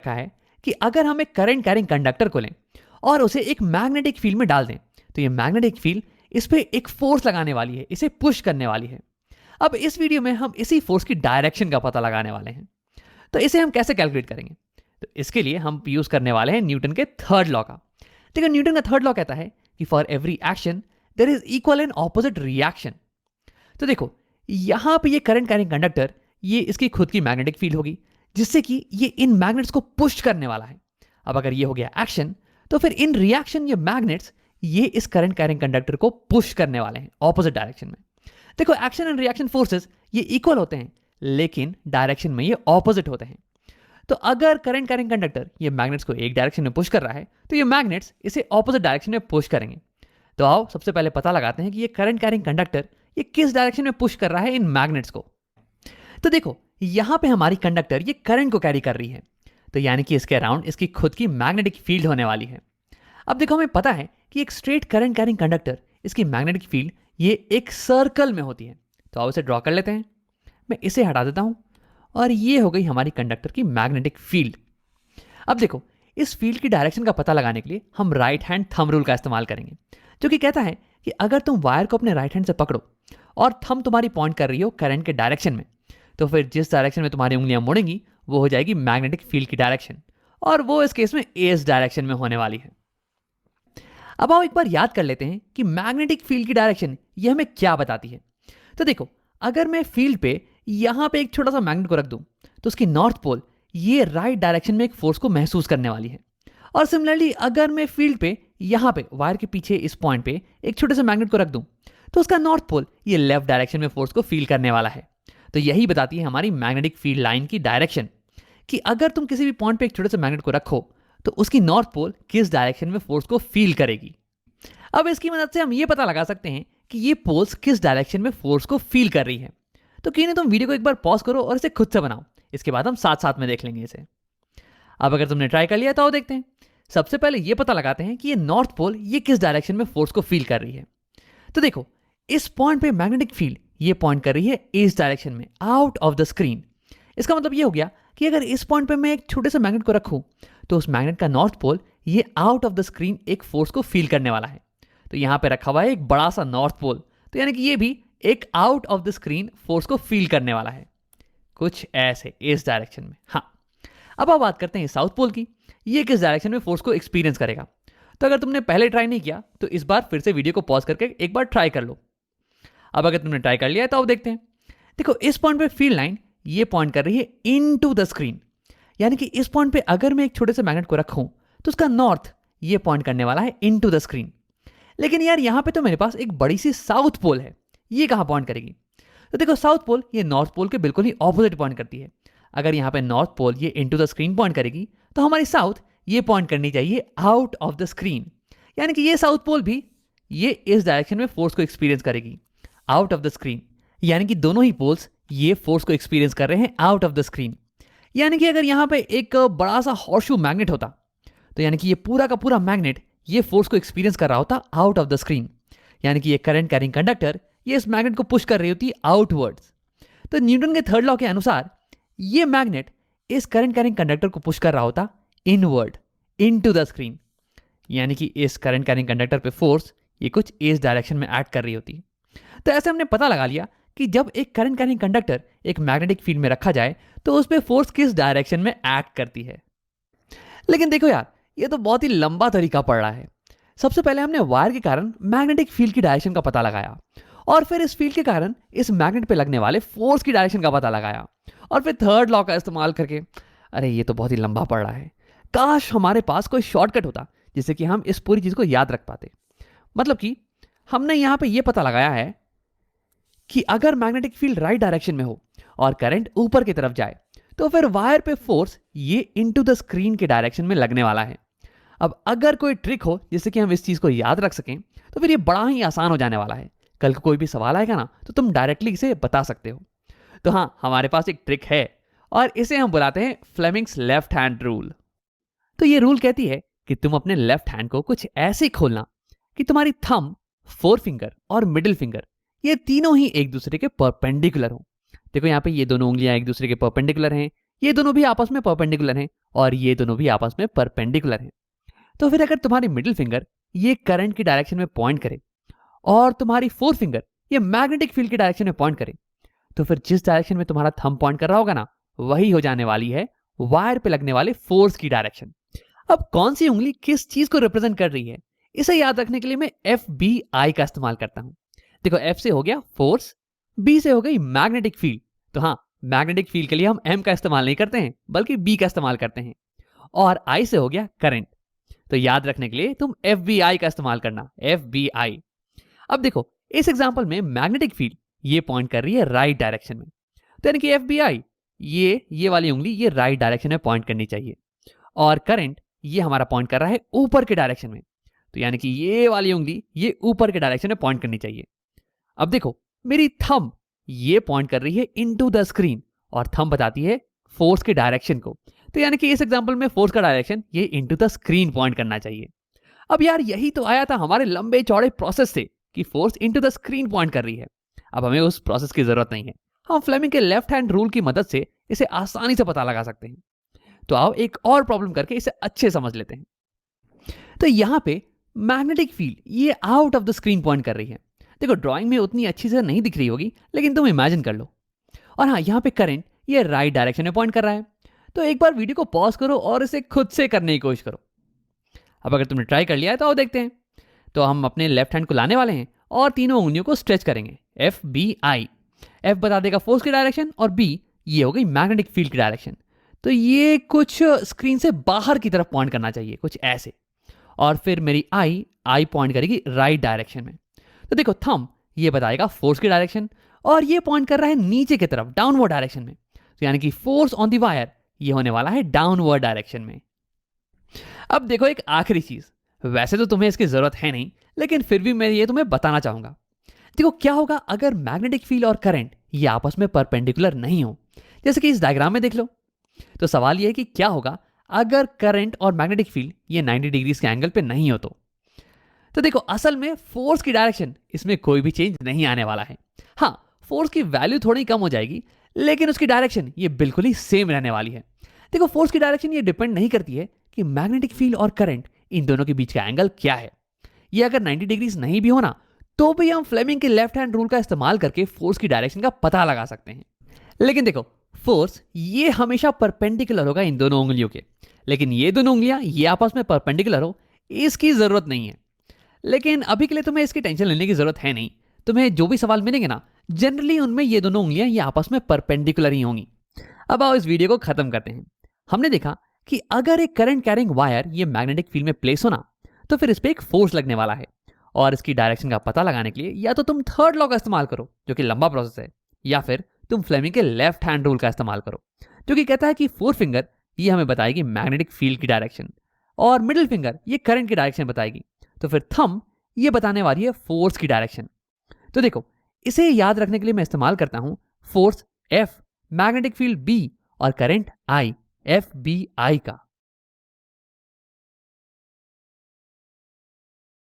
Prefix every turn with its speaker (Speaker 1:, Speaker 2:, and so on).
Speaker 1: रखा है कि अगर हम एक करंट कैरिंग कंडक्टर को लें और उसे एक मैग्नेटिक फील्ड में डाल दें तो ये मैग्नेटिक फील्ड इस पे एक फोर्स लगाने वाली है, इसे पुश करने वाली है। अब इस वीडियो में हम इसी फोर्स की डायरेक्शन का पता लगाने वाले हैं। तो इसे हम कैसे कैलकुलेट करेंगे? तो इसके लिए हम यूज करने वाले हैं न्यूटन के थर्ड लॉ का। देखो, न्यूटन का थर्ड लॉ कहता है कि for every action there is equal and opposite reaction. तो देखो, यहां पे ये करंट कैरिंग कंडक्टर, ये इसकी खुद की मैग्नेटिक फील्ड होगी जिससे कि ये इन मैग्नेट्स को पुश करने वाला है। अब अगर ये हो गया एक्शन, तो फिर इन रिएक्शन ये मैग्नेट्स ये इस करंट कैरिंग कंडक्टर को पुश करने वाले हैं ऑपोजिट डायरेक्शन में। देखो, एक्शन एंड रिएक्शन फोर्सेस ये इक्वल होते हैं लेकिन डायरेक्शन में ये ऑपोजिट होते हैं। तो अगर करंट कैरिंग कंडक्टर ये मैग्नेट्स को एक डायरेक्शन में पुश कर रहा है तो ये मैग्नेट्स इसे ऑपोजिट डायरेक्शन में पुश करेंगे। तो आओ सबसे पहले पता लगाते हैं कि ये करंट कैरिंग कंडक्टर ये किस डायरेक्शन में पुश कर रहा है इन मैग्नेट्स को। तो देखो, यहां पे हमारी कंडक्टर ये करंट को कैरी कर रही है, तो यानी कि इसके अराउंड इसकी खुद की मैग्नेटिक फील्ड होने वाली है। अब देखो, हमें पता है कि एक स्ट्रेट करंट कैरिंग कंडक्टर इसकी मैग्नेटिक फील्ड ये एक सर्कल में होती है। तो आओ इसे ड्रॉ कर लेते हैं। मैं इसे हटा देता हूं और ये हो गई हमारी कंडक्टर की मैग्नेटिक फील्ड। अब देखो, इस फील्ड की डायरेक्शन का पता लगाने के लिए हम राइट हैंड थंब रूल का इस्तेमाल करेंगे, जो कि कहता है कि अगर तुम वायर को अपने राइट हैंड से पकड़ो और थंब तुम्हारी पॉइंट कर रही हो करंट के डायरेक्शन में, तो फिर जिस डायरेक्शन में तुम्हारी उंगलियां मुड़ेंगी वो हो जाएगी मैग्नेटिक फील्ड की डायरेक्शन, और वो इस केस में इस डायरेक्शन में होने वाली है। अब आओ एक बार याद कर लेते हैं कि मैग्नेटिक फील्ड की डायरेक्शन ये हमें क्या बताती है। तो देखो, अगर मैं फील्ड पे यहां पे एक छोटा सा मैग्नेट को रख दूं तो उसकी नॉर्थ पोल ये राइट डायरेक्शन में एक फोर्स को महसूस करने वाली है। और सिमिलरली अगर मैं फील्ड पे यहां पे वायर के पीछे इस पॉइंट पे एक छोटे से मैग्नेट को रख दूं तो उसका नॉर्थ पोल ये लेफ्ट डायरेक्शन में फोर्स को फील करने वाला है। तो यही बताती है हमारी मैग्नेटिक फील्ड लाइन की डायरेक्शन, कि अगर तुम किसी भी पॉइंट पे एक छोटे से मैग्नेट को रखो तो उसकी नॉर्थ पोल किस डायरेक्शन में फोर्स को फील करेगी। अब इसकी मदद से हम ये पता लगा सकते हैं कि ये पोल्स किस डायरेक्शन में फोर्स को फील कर रही है। तो क्यों नहीं तुम वीडियो को एक बार पॉज करो और इसे खुद से बनाओ, इसके बाद हम साथ साथ में देख लेंगे इसे। अब अगर तुमने ट्राई कर लिया तो आओ देखते हैं। सबसे पहले ये पता लगाते हैं कि ये नॉर्थ पोल ये किस डायरेक्शन में फोर्स को फील कर रही है। तो देखो, इस पॉइंट पे मैग्नेटिक फील्ड ये पॉइंट कर रही है इस डायरेक्शन में, आउट ऑफ द स्क्रीन। इसका मतलब ये हो गया कि अगर इस पॉइंट पे मैं एक छोटे से मैग्नेट को रखूं तो उस मैग्नेट का नॉर्थ पोल ये आउट ऑफ द स्क्रीन एक फोर्स को फील करने वाला है। तो यहां पे रखा हुआ है एक बड़ा सा नॉर्थ पोल, तो यानी कि ये भी एक out of the screen force को फील करने वाला है, कुछ ऐसे इस डायरेक्शन में। हाँ, अब आप बात करते हैं साउथ पोल की, ये किस डायरेक्शन में फोर्स को एक्सपीरियंस करेगा। तो अगर तुमने पहले ट्राई नहीं किया तो इस बार फिर से वीडियो को पॉज करके एक बार ट्राई कर लो। अब अगर तुमने ट्राई कर लिया तो अब देखते हैं। देखो, इस पॉइंट पे फील्ड लाइन ये पॉइंट कर रही है इनटू द स्क्रीन, यानी कि इस पॉइंट पे अगर मैं एक छोटे से मैग्नेट को रखूं तो उसका नॉर्थ ये पॉइंट करने वाला है इनटू द स्क्रीन। लेकिन यार यहां पे तो मेरे पास एक बड़ी सी साउथ पोल है, ये कहां पॉइंट करेगी? तो देखो, साउथ पोल ये नॉर्थ पोल के बिल्कुल ही ऑपोजिट पॉइंट करती है। अगर यहां पे नॉर्थ पोल ये इनटू द स्क्रीन पॉइंट करेगी तो हमारी साउथ ये पॉइंट करनी चाहिए आउट ऑफ द स्क्रीन, यानी कि ये साउथ पोल भी ये इस डायरेक्शन में फोर्स को एक्सपीरियंस करेगी आउट ऑफ द स्क्रीन, यानी कि दोनों ही पोल्स ये फोर्स को एक्सपीरियंस कर रहे हैं आउट ऑफ द स्क्रीन। यानी कि अगर यहां पे एक बड़ा सा हॉर्सशू मैग्नेट होता तो यानी कि ये पूरा का पूरा मैग्नेट ये फोर्स को एक्सपीरियंस कर रहा होता आउट ऑफ द स्क्रीन, यानी कि ये करंट कैरिंग कंडक्टर ये इस मैग्नेट को पुश कर रही होती आउटवर्ड्स। तो न्यूटन के थर्ड लॉ के अनुसार ये मैग्नेट इस करंट कैरिंग कंडक्टर को पुश कर रहा होता इनवर्ड इनटू द स्क्रीन, यानी कि इस करंट कैरिंग कंडक्टर पे फोर्स ये कुछ इस डायरेक्शन में एक्ट कर रही होती। तो ऐसे हमने पता लगा लिया कि जब एक करंट कैरिंग कंडक्टर एक मैग्नेटिक फील्ड में रखा जाए तो उस पर फोर्स किस डायरेक्शन में एक्ट करती है। लेकिन देखो यार, ये तो बहुत ही लंबा तरीका पड़ रहा है। सबसे पहले हमने वायर के कारण मैग्नेटिक फील्ड की डायरेक्शन का पता लगाया, और फिर इस फील्ड के कारण इस मैग्नेट पे लगने वाले फोर्स की डायरेक्शन का पता लगाया, और फिर थर्ड लॉ का इस्तेमाल करके। अरे ये तो बहुत ही लंबा पड़ रहा है। काश हमारे पास कोई शॉर्टकट होता जिससे कि हम इस पूरी चीज को याद रख पाते। मतलब कि हमने यहां पे ये पता लगाया है कि अगर मैग्नेटिक फील्ड राइट डायरेक्शन में हो और करंट ऊपर की तरफ जाए तो फिर वायर पे फोर्स ये इनटू द स्क्रीन के डायरेक्शन में लगने वाला है। अब अगर कोई ट्रिक हो जिससे कि हम इस चीज को याद रख सकें तो फिर ये बड़ा ही आसान हो जाने वाला है। कल को कोई भी सवाल आएगा ना तो तुम डायरेक्टली इसे बता सकते हो। तो हाँ, हमारे पास एक ट्रिक है और इसे हम बुलाते हैं फ्लेमिंग्स लेफ्ट हैंड रूल। तो ये रूल कहती है कि तुम अपने लेफ्ट हैंड को कुछ ऐसे खोलना कि तुम्हारी थंब, फोर फिंगर और मिडिल फिंगर ये तीनों ही एक दूसरे के परपेंडिकुलर हो। देखो यहाँ पे ये दोनों उंगलियां एक दूसरे के परपेंडिकुलर हैं, ये दोनों भी आपस में परपेंडिकुलर हैं और ये दोनों भी आपस में परपेंडिकुलर हैं। तो फिर अगर तुम्हारी मिडिल फिंगर ये करंट की डायरेक्शन में पॉइंट करे और तुम्हारी फोर्थ फिंगर ये मैग्नेटिक फील्ड की डायरेक्शन में पॉइंट करे, तो फिर जिस डायरेक्शन में तुम्हारा थंब पॉइंट कर रहा होगा ना, वही हो जाने वाली है वायर पे लगने वाले फोर्स की डायरेक्शन। अब कौन सी उंगली किस चीज को रिप्रेजेंट कर रही है, इसे याद रखने के लिए मैं FBI का इस्तेमाल करता हूं। देखो, F से हो गया फोर्स, B से हो गई मैग्नेटिक फील्ड। तो हाँ, मैग्नेटिक फील्ड के लिए हम M का इस्तेमाल नहीं करते हैं बल्कि B का इस्तेमाल करते हैं। और I से हो गया करंट। तो याद रखने के लिए तुम FBI का इस्तेमाल करना, FBI। अब देखो, इस एग्जांपल में मैग्नेटिक फील्ड ये पॉइंट कर रही है राइट डायरेक्शन में, तो यानी कि FBI ये वाली उंगली ये राइट डायरेक्शन में पॉइंट करनी चाहिए। और करंट ये हमारा पॉइंट कर रहा है ऊपर के डायरेक्शन में, तो यानी कि ये वाली उंगली ये ऊपर के डायरेक्शन में पॉइंट करनी चाहिए। अब देखो, मेरी थंब ये पॉइंट कर रही है इनटू द स्क्रीन और थंब बताती है फोर्स के डायरेक्शन को, तो यानी कि इस एग्जांपल में फोर्स का डायरेक्शन ये इनटू द स्क्रीन पॉइंट करना चाहिए। अब यार, यही तो आया था हमारे लंबे चौड़े प्रोसेस से कि force into the screen point कर रही है। अब हमें उस प्रोसेस की जरूरत नहीं है, हम फ्लेमिंग के लेफ्ट हैंड रूल की मदद से इसे आसानी से पता लगा सकते हैं। तो आओ एक और प्रॉब्लम करके इसे अच्छे समझ लेते हैं। तो यहाँ पे मैग्नेटिक फील्ड ये out of the screen point कर रही है। देखो, ड्राइंग में उतनी अच्छी से नहीं दिख रही होगी, लेकिन तुम इमेजिन कर लो। और हाँ, यहाँ पे करंट ये राइट डायरेक्शन में पॉइंट कर रहा है। तो एक बार वीडियो को पॉज करो और इसे खुद से करने की कोशिश करो। अब अगर तुमने ट्राई कर लिया है तो आओ देखते हैं। तो हम अपने लेफ्ट हैंड को लाने वाले हैं और तीनों उंगलियों को स्ट्रेच करेंगे, FBI। F बता देगा फोर्स की डायरेक्शन और B ये हो गई मैग्नेटिक फील्ड की डायरेक्शन। तो ये कुछ स्क्रीन से बाहर की तरफ पॉइंट करना चाहिए, कुछ ऐसे। और फिर मेरी आई पॉइंट करेगी राइट डायरेक्शन में। तो देखो, थंब ये बताएगा फोर्स की डायरेक्शन और ये पॉइंट कर रहा है नीचे की तरफ, डाउनवर्ड डायरेक्शन में। तो यानी कि फोर्स ऑन द वायर ये होने वाला है डाउनवर्ड डायरेक्शन में। अब देखो, एक आखिरी चीज, वैसे तो तुम्हें इसकी जरूरत है नहीं, लेकिन फिर भी मैं ये तुम्हें बताना चाहूंगा। देखो, क्या होगा अगर मैग्नेटिक फील्ड और करंट ये आपस में परपेंडिकुलर नहीं हो, जैसे कि इस डायग्राम में देख लो। तो सवाल ये है कि क्या होगा अगर करंट और मैग्नेटिक फील्ड ये 90 डिग्रीज के एंगल पे नहीं हो तो देखो, असल में फोर्स की डायरेक्शन इसमें कोई भी चेंज नहीं आने वाला है। हाँ, फोर्स की वैल्यू थोड़ी कम हो जाएगी, लेकिन उसकी डायरेक्शन ये बिल्कुल ही सेम रहने वाली है। देखो, फोर्स की डायरेक्शन ये डिपेंड नहीं करती है कि मैग्नेटिक फील्ड और करंट इन दोनों के बीच का एंगल क्या है। ये अगर 90 डिग्रीज नहीं भी होना, तो भी हम फ्लेमिंग के लेफ्ट हैंड रूल का इस्तेमाल करके फोर्स की डायरेक्शन का पता लगा सकते हैं। लेकिन देखो, फोर्स ये हमेशा परपेंडिकुलर होगा इन दोनों उंगलियों के, लेकिन ये दोनों उंगलियां ये आपस में परपेंडिकुलर हो, इसकी जरूरत नहीं है। लेकिन अभी के लिए तुम्हें इसकी टेंशन लेने की जरूरत है नहीं। तुम्हें जो भी सवाल मिलेंगे ना, जनरली उनमें ये दोनों उंगलियां ये आपस में परपेंडिकुलर ही होंगी। अब आओ इस वीडियो को खत्म करते हैं। हमने देखा कि अगर एक करंट कैरिंग वायर ये मैग्नेटिक फील्ड में प्लेस होना, तो फिर इस पर एक फोर्स लगने वाला है। और इसकी डायरेक्शन का पता लगाने के लिए या तो तुम थर्ड लॉ का इस्तेमाल करो, जो कि लंबा प्रोसेस है, या फिर तुम फ्लेमिंग के लेफ्ट हैंड रूल का इस्तेमाल करो, जो कि कहता है कि फोर्थ फिंगर ये हमें बताएगी मैग्नेटिक फील्ड की डायरेक्शन और मिडिल फिंगर ये करंट की डायरेक्शन बताएगी। तो फिर थंब ये बताने वाली है फोर्स की डायरेक्शन। तो देखो, इसे याद रखने के लिए मैं इस्तेमाल करता हूं force F, magnetic field B और करंट I, FBI का।